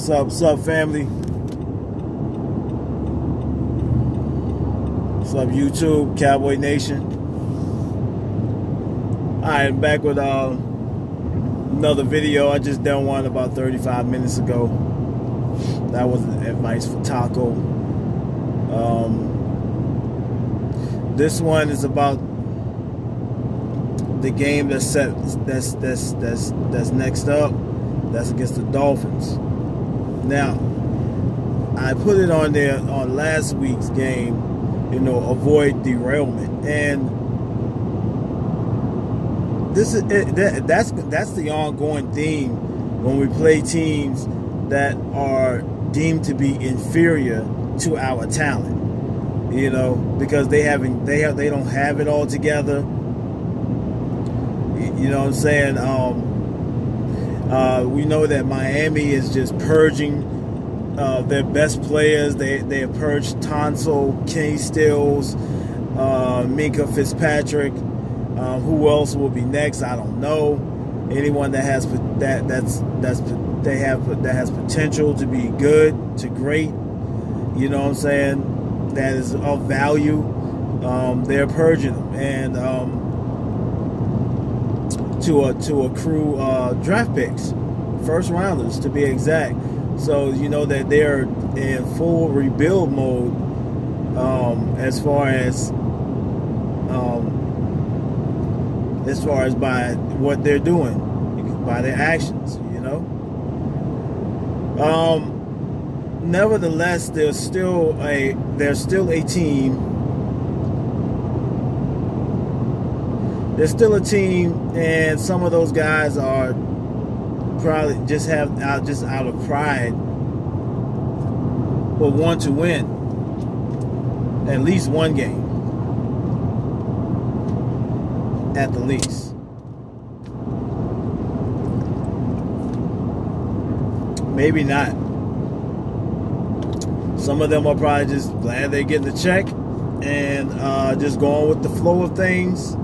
What's up, family? What's up, YouTube, Cowboy Nation? Alright, I'm back with another video. I just done one about 35 minutes ago. That was advice for Taco. This one is about the game that's next up. That's against the Dolphins. Now, I put it on there on last week's game, avoid derailment, and this is that's the ongoing theme when we play teams that are deemed to be inferior to our talent. Because they don't have it all together. You know what I'm saying? We know that Miami is just purging their best players. They have purged Tonsil, Kenny Stills, Minka Fitzpatrick. Who else will be next? I don't know. Anyone that has potential to be good to great. You know what I'm saying? That is of value. They're purging them and to accrue draft picks, first rounders to be exact. So you know that they're in full rebuild mode as far as by what they're doing, by their actions. Nevertheless, there's still a team. There's still a team, and some of those guys are probably just out of pride, but want to win at least one game, at the least. Maybe not. Some of them are probably just glad they're getting the check and just going with the flow of things.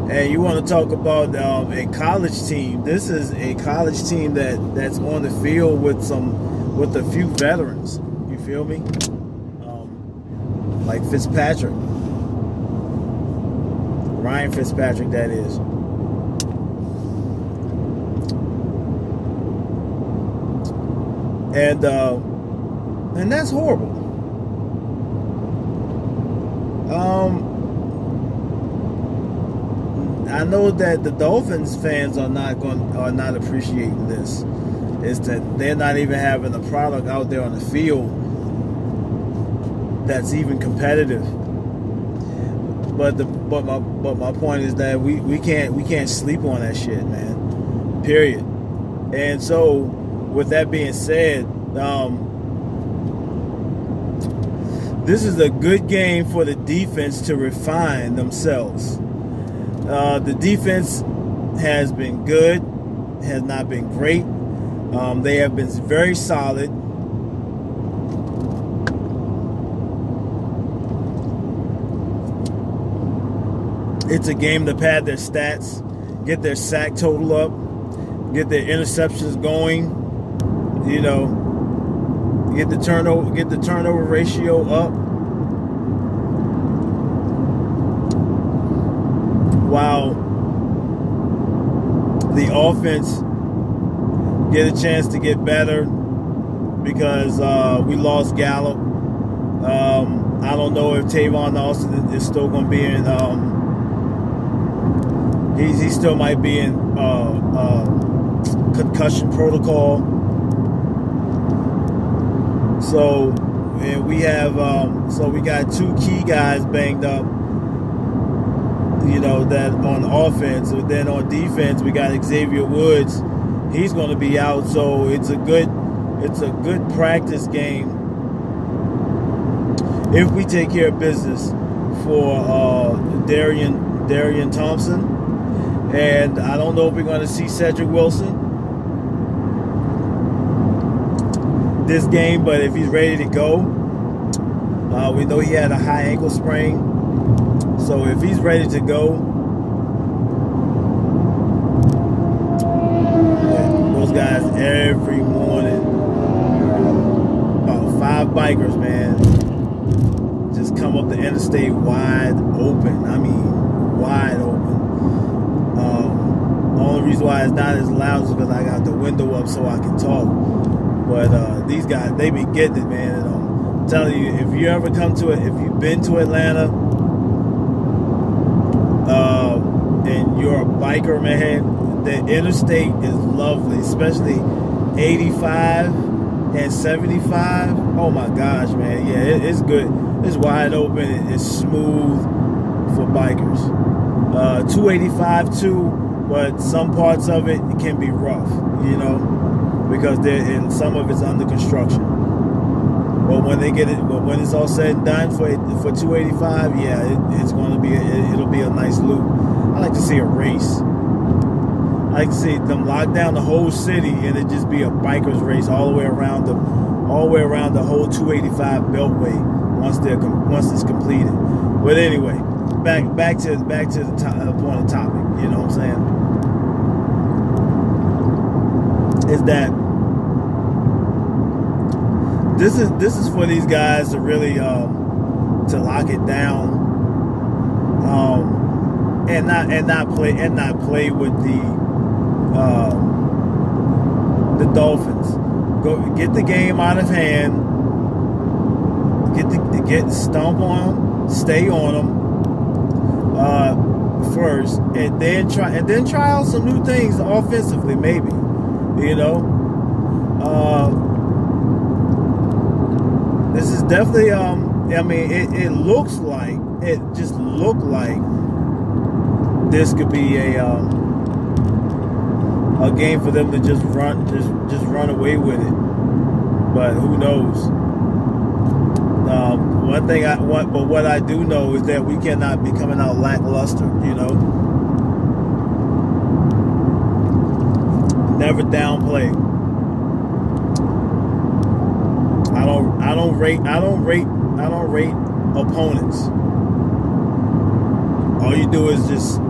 And you want to talk about a college team. This is a college team that's on the field with a few veterans. You feel me? Like Fitzpatrick. Ryan Fitzpatrick, that is. And that's horrible. I know that the Dolphins fans are not appreciating this. Is that they're not even having a product out there on the field that's even competitive. But my point is that we can't sleep on that shit, man. Period. And so, with that being said, this is a good game for the defense to refine themselves. The defense has been good, has not been great. They have been very solid. It's a game to pad their stats, get their sack total up, get their interceptions going. Get the turnover ratio up, while the offense get a chance to get better because we lost Gallup. I don't know if Tavon Austin is still going to be in. He still might be in concussion protocol. So, and we have we got two key guys banged up. That on offense. But then on defense, we got Xavier Woods. He's going to be out. So it's a good practice game if we take care of business for Darian Thompson. And I don't know if we're going to see Cedric Wilson this game, but if he's ready to go, we know he had a high ankle sprain. So if he's ready to go, every morning. About 5 bikers, man, just come up the interstate wide open. I mean, wide open. Only reason why it's not as loud is because I got the window up so I can talk. But these guys, they be getting it, man. And I'm telling you, if you ever come to it, if you've been to Atlanta, and you're a biker, man, the interstate is lovely, especially 85 and 75. Oh my gosh, man. Yeah, it's good. It's wide open. It's smooth for bikers. 285 too, but some parts of it can be rough, you know, because and some of it's under construction. But when they get it, but when it's all said and done for 285, yeah, it's going to be it'll be a nice loop. I like to see a race. I like to see them lock down the whole city and it just be a bikers race all the way around the whole 285 beltway once it's completed. But anyway, back to the point of the topic. You know what I'm saying? Is that this is for these guys to really to lock it down, and not play with the Dolphins. Go get the game out of hand. Get stomp on them, stay on them first, and then try out some new things offensively, maybe. You know, this is definitely. I mean, it looks like just looked like this could be a game for them to just run away with it. But who knows? What I do know is that we cannot be coming out lackluster. You know, never downplay. I don't rate opponents. All you do is just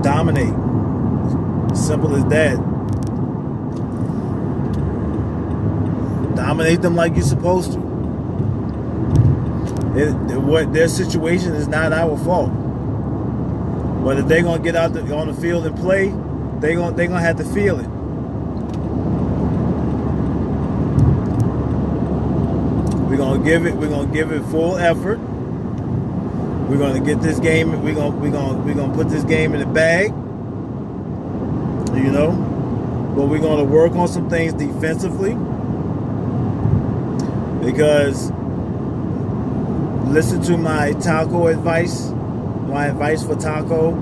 dominate. Simple as that. Dominate them like you're supposed to. What their situation is not our fault. But if they're gonna get out on the field and play, they're gonna have to feel it. We're gonna give it full effort. We're gonna get this game. We're gonna put this game in the bag. You know, but we're gonna work on some things defensively, because listen to my taco advice. My advice for taco.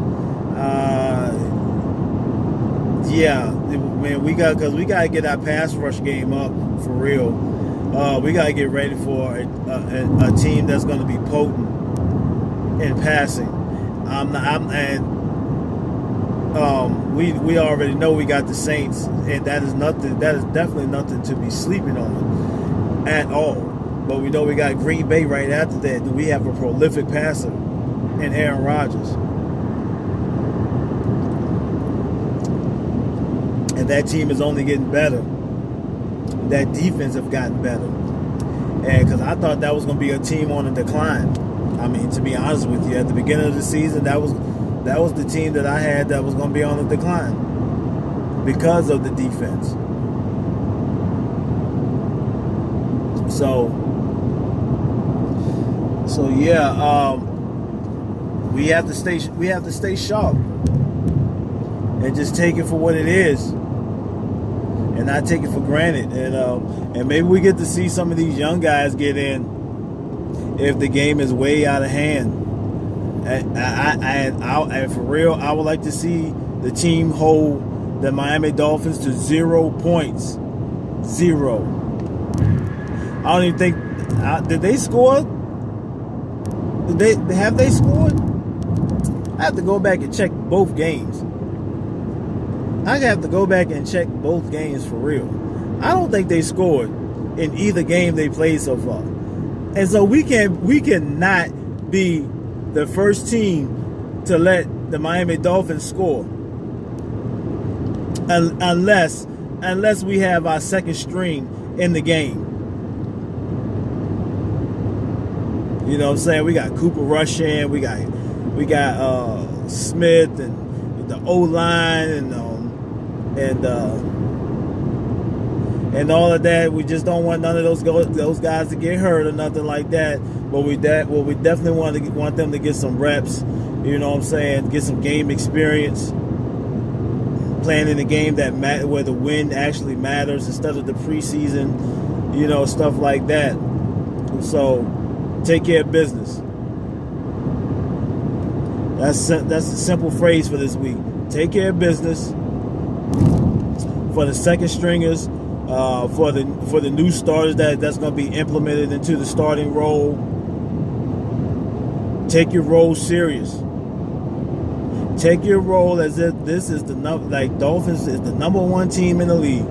Yeah, man, we gotta get our pass rush game up for real. We gotta get ready for a team that's gonna be potent in passing. We already know we got the Saints, and that is definitely nothing to be sleeping on at all. But we know we got Green Bay right after that. We have a prolific passer in Aaron Rodgers. And that team is only getting better. That defense have gotten better. And because I thought that was going to be a team on a decline. I mean, to be honest with you, at the beginning of the season, that was the team that I had that was going to be on a decline because of the defense. So yeah, we have to stay sharp and just take it for what it is, and not take it for granted. And maybe we get to see some of these young guys get in if the game is way out of hand. And for real, I would like to see the team hold the Miami Dolphins to 0 points. 0. I don't even think. Did they score? Have they scored? I have to go back and check both games. I have to go back and check both games for real. I don't think they scored in either game they played so far. And so we cannot be the first team to let the Miami Dolphins score unless unless we have our second string in the game. You know what I'm saying? We got Cooper Rush in, we got Smith and the O-line and all of that. We just don't want none of those guys to get hurt or nothing like that. But we definitely want them to get some reps. You know what I'm saying? Get some game experience, playing in a game where the win actually matters instead of the preseason. You know, stuff like that. So take care of business. That's a simple phrase for this week. Take care of business. For the second stringers, for the new starters that's going to be implemented into the starting role, take your role serious. Take your role as if this is Dolphins is the number one team in the league,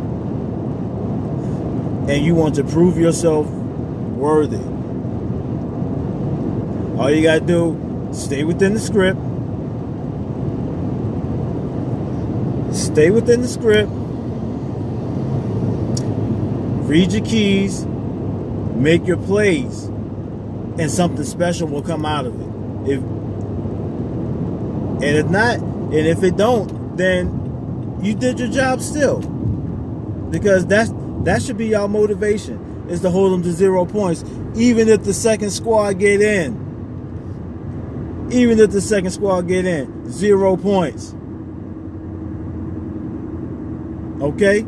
and you want to prove yourself worthy. All you gotta do, stay within the script. Stay within the script. Read your keys. Make your plays, and something special will come out of it. If it don't, then you did your job still. Because that should be your motivation, is to hold them to 0 points, even if the second squad get in. Even if the second squad get in, 0 points. Okay?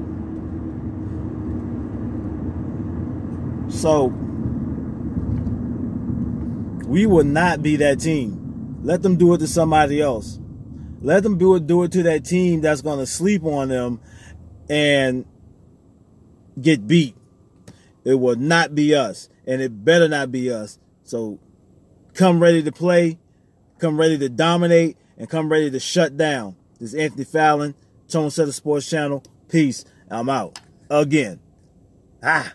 So, we will not be that team. Let them do it to somebody else. Let them do it to that team that's going to sleep on them and get beat. It will not be us, and it better not be us. So come ready to play, come ready to dominate, and come ready to shut down. This is Anthony Fallon, Tone Setter Sports Channel. Peace. I'm out. Again. Ah.